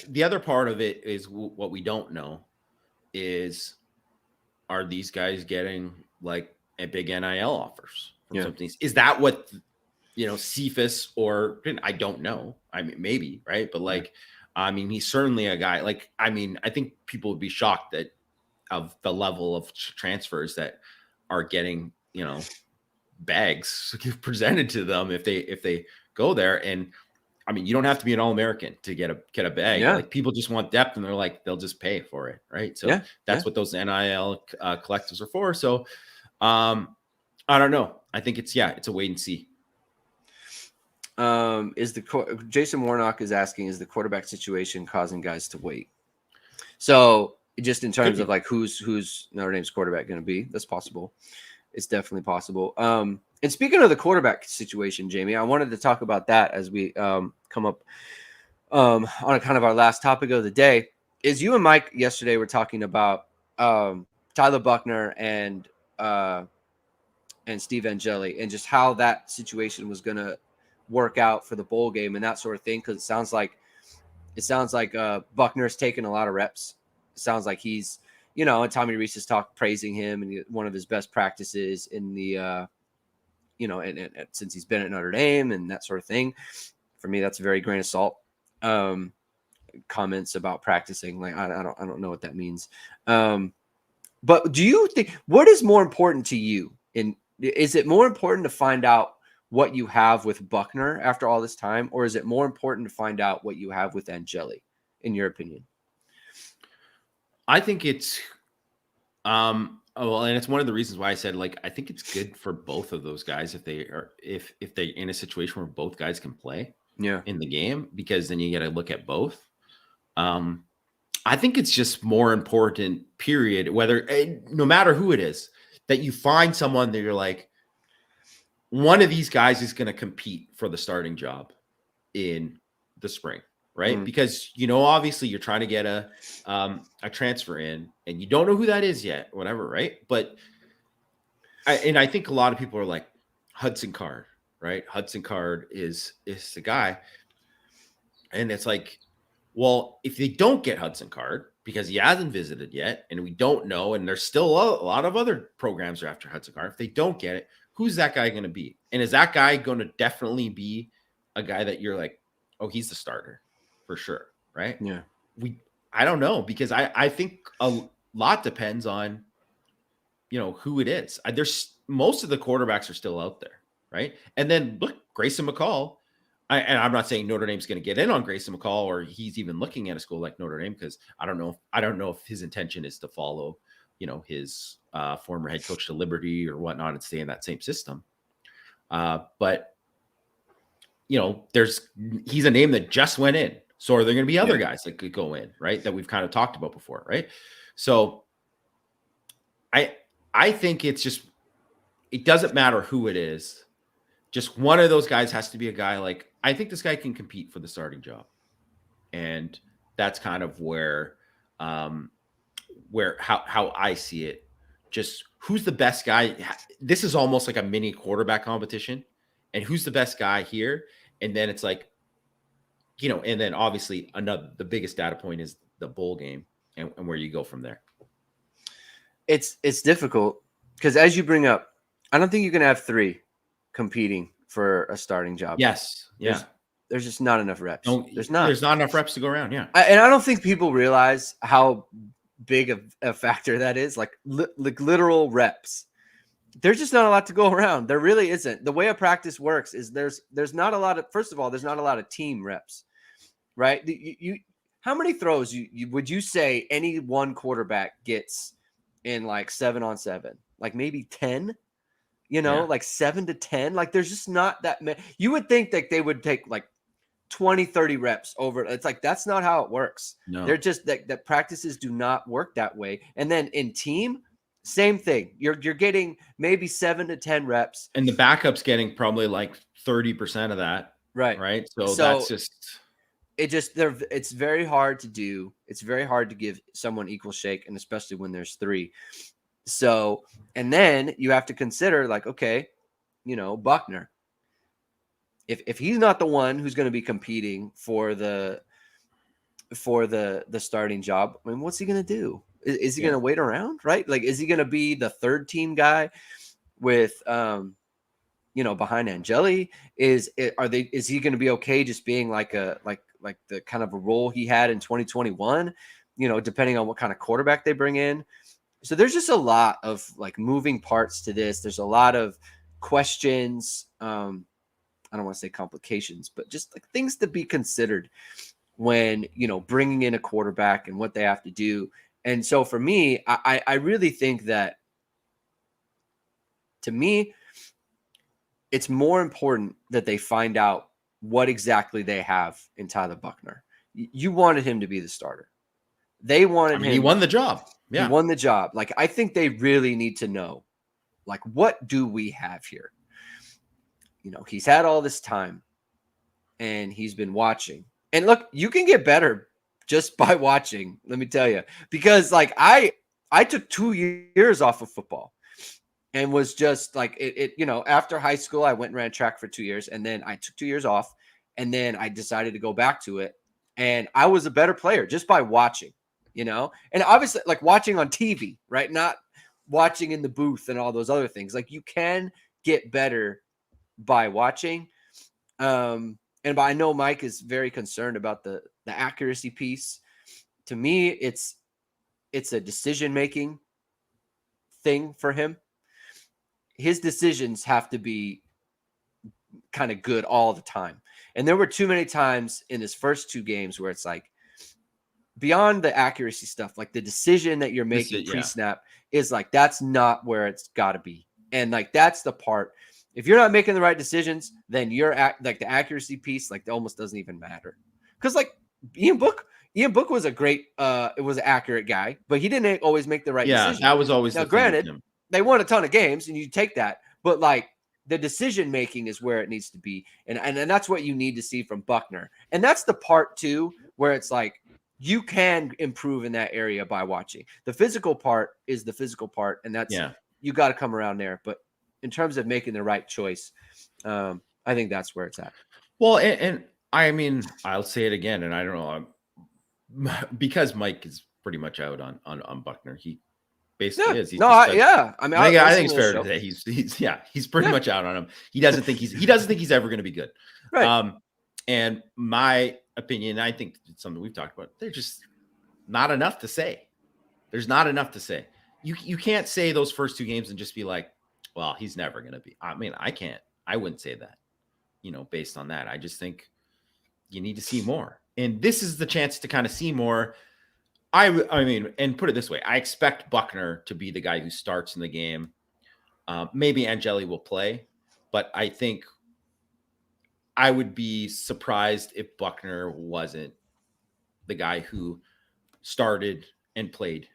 the other part of it is what we don't know is, are these guys getting like a big NIL offers from something? Is that what, Cephas, or I don't know. I mean, maybe, right. But like, I mean, he's certainly a guy like, I mean, I think people would be shocked of the level of transfers that are getting, bags presented to them if they go there. And I mean, you don't have to be an All-American to get a bag. Yeah. Like people just want depth, and they'll just pay for it, right? So that's what those NIL collectives are for. So I don't know. I think it's a wait and see. Jason Warnock is asking, is the quarterback situation causing guys to wait? So just in terms of like who's Notre Dame's quarterback going to be, that's possible. It's definitely possible. And speaking of the quarterback situation, Jamie, I wanted to talk about that as we come up on a kind of our last topic of the day. Is you and Mike yesterday were talking about Tyler Buchner and Steve Angeli and just how that situation was going to work out for the bowl game and that sort of thing. Because it sounds like Buchner's taken a lot of reps. It sounds like he's, and Tommy Rees has talked praising him and one of his best practices in the, and since he's been at Notre Dame and that sort of thing. For me, that's a very grain of salt. Comments about practicing, like I don't know what that means. But do you think, what is more important to you? Is it more important to find out what you have with Buchner after all this time, or is it more important to find out what you have with Angeli, in your opinion? I think it's, and it's one of the reasons why I said, like, I think it's good for both of those guys if they're in a situation where both guys can play in the game, because then you got to look at both. I think it's just more important, period, whether, no matter who it is, that you find someone that you're like, one of these guys is going to compete for the starting job in the spring. Right. Because, obviously you're trying to get a transfer in and you don't know who that is yet, whatever. Right. But I think a lot of people are like Hudson Card, right? Hudson Card is the guy. And it's like, well, if they don't get Hudson Card because he hasn't visited yet and we don't know, and there's still a lot of other programs are after Hudson Card. If they don't get it, who's that guy going to be? And is that guy going to definitely be a guy that you're like, oh, he's the starter? For sure. Right. Yeah. I don't know, because I think a lot depends on, who it is. There's most of the quarterbacks are still out there. Right. And then look, Grayson McCall, and I'm not saying Notre Dame's going to get in on Grayson McCall or he's even looking at a school like Notre Dame, because I don't know if his intention is to follow, his former head coach to Liberty or whatnot and stay in that same system. But he's a name that just went in. So are there going to be other guys that could go in, right? That we've kind of talked about before, right? So I think it doesn't matter who it is. Just one of those guys has to be a guy like, I think this guy can compete for the starting job. And that's kind of where how I see it. Just who's the best guy? This is almost like a mini quarterback competition. And who's the best guy here? And then it's like, and then obviously the biggest data point is the bowl game and where you go from there. It's difficult because, as you bring up, I don't think you can have three competing for a starting job. Yes. Yeah. There's just not enough reps. There's not enough reps to go around. Yeah. And I don't think people realize how big a factor that is. Like literal reps. There's just not a lot to go around. There really isn't. The way a practice works is there's not a lot of, first of all, there's not a lot of team reps, right? How many throws would you say any one quarterback gets in like 7-on-7? Like maybe 10, like 7 to 10. Like there's just not that many. You would think that they would take like 20, 30 reps over. It's like, that's not how it works. No. They're just that practices do not work that way. And then in team, same thing. You're getting maybe 7 to 10 reps. And the backup's getting probably like 30% of that. Right. Right. So that's just. It's very hard to do. It's very hard to give someone equal shake, and especially when there's three. So, and then you have to consider like, okay, Buckner, if he's not the one who's going to be competing for the starting job, I mean, what's he going to do? Is he going to wait around? Right. Like, is he going to be the third team guy with, behind Angeli? Is he going to be okay just being like the kind of a role he had in 2021, depending on what kind of quarterback they bring in? So there's just a lot of like moving parts to this. There's a lot of questions. I don't want to say complications, but just like things to be considered when, bringing in a quarterback and what they have to do. And so for me, I really think that, to me, it's more important that they find out what exactly they have in Tyler Buckner. You wanted him to be the starter. They wanted him. He won the job. Yeah. He won the job. Like, I think they really need to know, like, what do we have here? He's had all this time and he's been watching. And look, you can get better just by watching, let me tell you, because like I took 2 years off of football and was just like after high school, I went and ran track for 2 years, and then I took 2 years off, and then I decided to go back to it. And I was a better player just by watching, and obviously like watching on TV, right? Not watching in the booth and all those other things. Like, you can get better by watching. And I know Mike is very concerned about the accuracy piece. To me, it's a decision-making thing for him. His decisions have to be kind of good all the time. And there were too many times in his first 2 games where it's like, beyond the accuracy stuff, like the decision that you're making pre-snap is like, that's not where it's got to be. And like, that's the part. If you're not making the right decisions, then you're like the accuracy piece, like, it almost doesn't even matter. Because like Ian Book was a great, it was an accurate guy, but he didn't always make the right decision. That was always now. Granted, they won a ton of games, and you take that, but like the decision making is where it needs to be, and that's what you need to see from Buckner. And that's the part too, where it's like you can improve in that area by watching. The physical part is the physical part, and that's you got to come around there. But in terms of making the right choice, I think that's where it's at. Well, and I mean, I'll say it again, and I don't know, because Mike is pretty much out on Buckner. He basically is. I mean, I think it's fair to say he's pretty much out on him. He doesn't think he's ever going to be good. Right. And my opinion, I think it's something we've talked about. There's just not enough to say. There's not enough to say. You can't say those first 2 games and just be like, well, he's never going to be. I mean, I wouldn't say that, based on that. I just think you need to see more. And this is the chance to kind of see more. I mean, and put it this way, I expect Buckner to be the guy who starts in the game. Maybe Angeli will play, but I think I would be surprised if Buckner wasn't the guy who started and played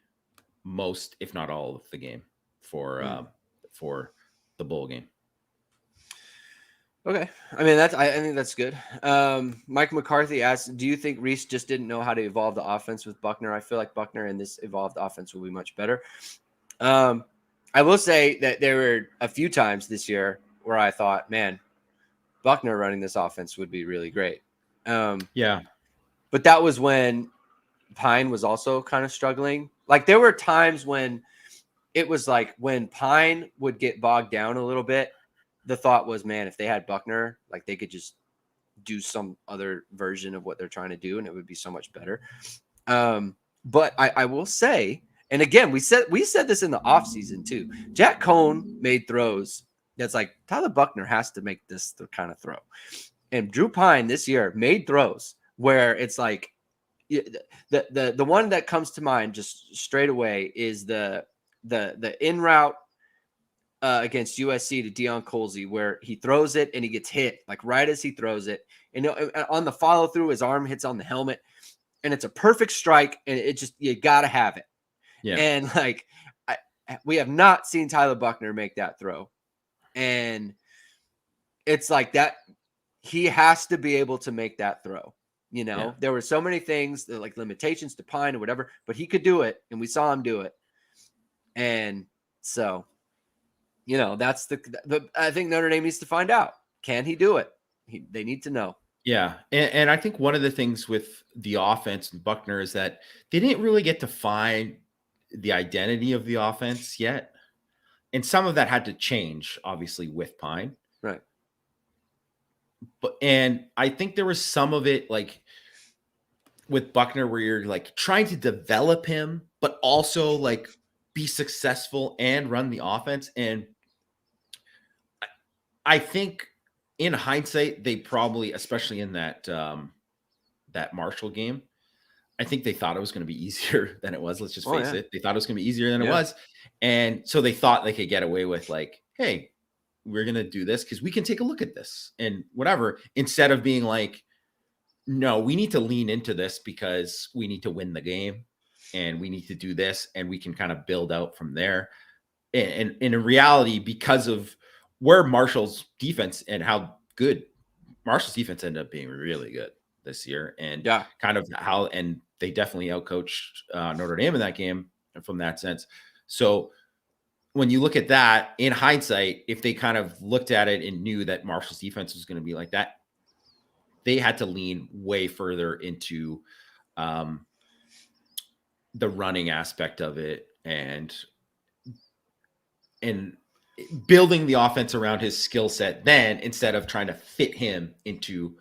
most, if not all, of the game for the bowl game. Okay. I mean, I think that's good. Mike McCarthy asked, do you think Reese just didn't know how to evolve the offense with Buckner? I feel like Buckner in this evolved offense will be much better. I will say that there were a few times this year where I thought, man, Buckner running this offense would be really great. Yeah. But that was when Pine was also kind of struggling. Like there were times when it was like when Pine would get bogged down a little bit, the thought was, man, if they had Buckner, like they could just do some other version of what they're trying to do and it would be so much better. But I will say, and again, we said this in the offseason too. Jack Cohn made throws that's like Tyler Buckner has to make this the kind of throw. And Drew Pine this year made throws where it's like the one that comes to mind just straight away is the in route against USC to Deion Colsey, where he throws it and he gets hit like right as he throws it. And on the follow through, his arm hits on the helmet and it's a perfect strike. And it just, you got to have it. Yeah. And like, we have not seen Tyler Buckner make that throw. And it's like that. He has to be able to make that throw. You know, Yeah. there were so many things like limitations to Pine or whatever, but he could do it. And we saw him do it. And so, you know, that's the I think Notre Dame needs to find out. Can he do it? They need to know. Yeah. And I think one of the things with the offense and Buckner is that they didn't really get to find the identity of the offense yet. And some of that had to change, obviously, with Pine. Right. And I think there was some of it like with Buckner where you're like trying to develop him, but also like be successful and run the offense. And I think in hindsight, they probably, especially in that Marshall game, I think they thought it was going to be easier than it was. Let's just face it. They thought it was going to be easier than it was. And so they thought they could get away with like, hey, we're going to do this because we can take a look at this and whatever, instead of being like, no, we need to lean into this because we need to win the game and we need to do this and we can kind of build out from there. And in reality, because of where Marshall's defense and how good Marshall's defense ended up being really good this year and kind of how, and they definitely outcoached Notre Dame in that game from that sense. So when you look at that in hindsight, if they kind of looked at it and knew that Marshall's defense was going to be like that, they had to lean way further into the running aspect of it and building the offense around his skill set then, instead of trying to fit him into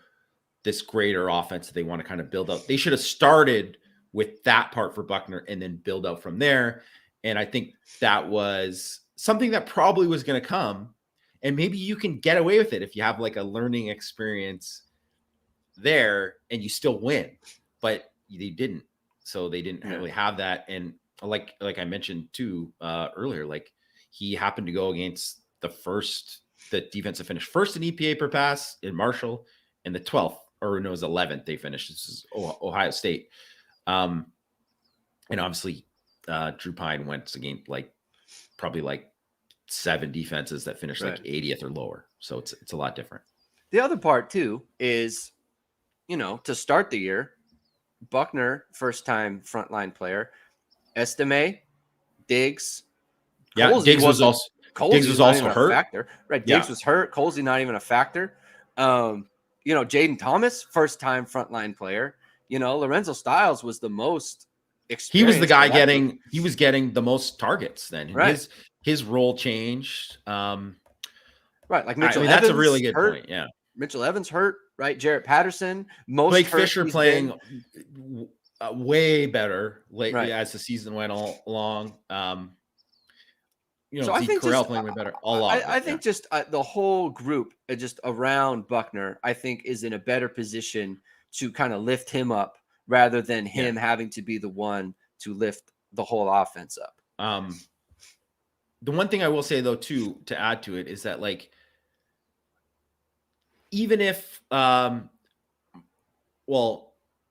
this greater offense that they want to kind of build up. They should have started with that part for Buckner and then build out from there. And I think that was something that probably was going to come. And maybe you can get away with it if you have like a learning experience there and you still win, but they didn't. So they didn't really have that. And like I mentioned too earlier, like he happened to go against the defense that finished first in EPA per pass in Marshall, and the 12th, or no, it was 11th they finished. This is Ohio State. And obviously Drew Pine went against probably like 7 defenses that finished like 80th or lower. So it's a lot different. The other part too is, you know, to start the year, Buckner, first time frontline player, Estime, Diggs. Yeah, Colsey Diggs was also hurt. Factor, right? Diggs was hurt. Colsey not even a factor. You know, Jaden Thomas, first time frontline player. You know, Lorenzo Styles was the most experienced. He was the guy getting the most targets then. Right. His role changed. Right. Like Mitchell Evans, that's a really good hurt. point. Yeah. Mitchell Evans hurt, right? Jarrett Patterson, Blake Fisher playing way better as the season went along. You know, so Zeke Correll playing way better. I think just the whole group just around Buckner, I think, is in a better position to kind of lift him up rather than him having to be the one to lift the whole offense up. The one thing I will say though, too, to add to it is that like, even if, well,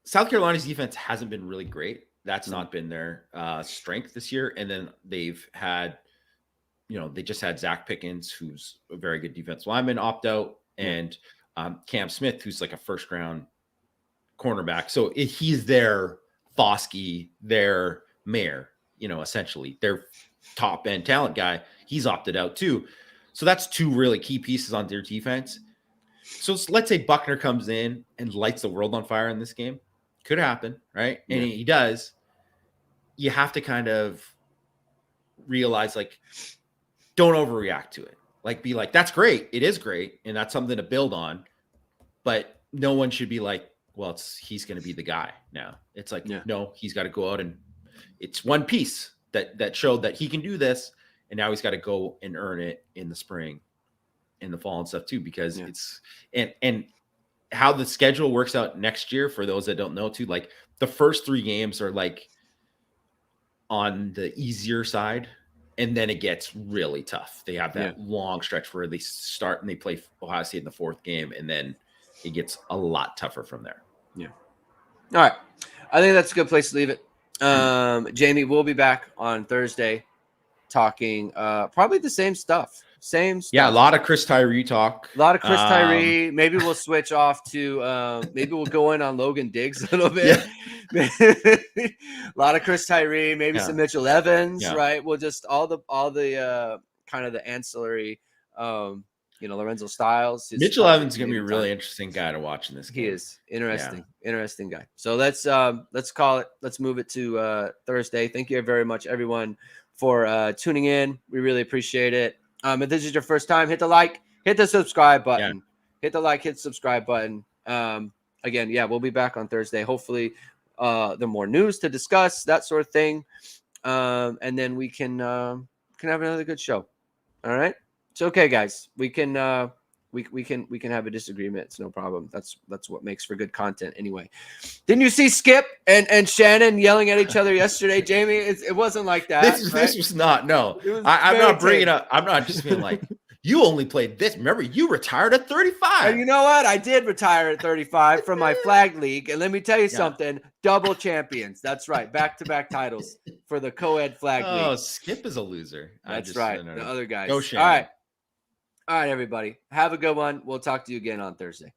South Carolina's defense hasn't been really great. That's not been their strength this year. And then they've had, they just had Zach Pickens, who's a very good defensive lineman, opt out, and Cam Smith, who's like a first round cornerback. So he's their Foskey, their mayor, essentially their top end talent guy. He's opted out too. So that's two really key pieces on their defense. So let's say Buckner comes in and lights the world on fire in this game. Could happen, right? And he does. You have to kind of realize, like, don't overreact to it. Like, be like, that's great. It is great. And that's something to build on. But no one should be like, well, he's going to be the guy now. It's like, no, he's got to go out, and it's one piece that showed that he can do this. And now he's got to go and earn it in the spring, in the fall and stuff too, because it's, and how the schedule works out next year, for those that don't know too, like the first 3 games are like on the easier side. And then it gets really tough. They have that long stretch where they start and they play Ohio State in the 4th game. And then it gets a lot tougher from there. Yeah. All right. I think that's a good place to leave it. Jamie, we'll be back on Thursday talking probably the same stuff. Yeah, a lot of Chris Tyree talk. A lot of Chris Tyree. Maybe we'll switch off to maybe we'll go in on Logan Diggs a little bit. A lot of Chris Tyree, maybe some Mitchell Evans, right? We'll just all the kind of the ancillary Lorenzo Styles. Mitchell Evans is gonna be a really interesting guy to watch in this game. He is interesting guy. So let's call it. Let's move it to Thursday. Thank you very much, everyone, for tuning in. We really appreciate it. If this is your first time, hit the like, hit the subscribe button. Hit the like, hit the subscribe button. Again, we'll be back on Thursday. Hopefully, the more news to discuss, that sort of thing, and then we can have another good show. All right, it's okay, guys. We can have a disagreement. It's no problem. That's what makes for good content, anyway. Didn't you see Skip and Shannon yelling at each other yesterday, Jamie? It wasn't like that. This was not. No, I'm not bringing up. I'm not just being like, you only played this. Remember, you retired at 35. And you know what? I did retire at 35 from my flag league. And let me tell you something. Double champions. That's right. Back-to-back titles for the co-ed flag league. Oh, Skip is a loser. That's right. The other guys. Go Shannon. All right, everybody. Have a good one. We'll talk to you again on Thursday.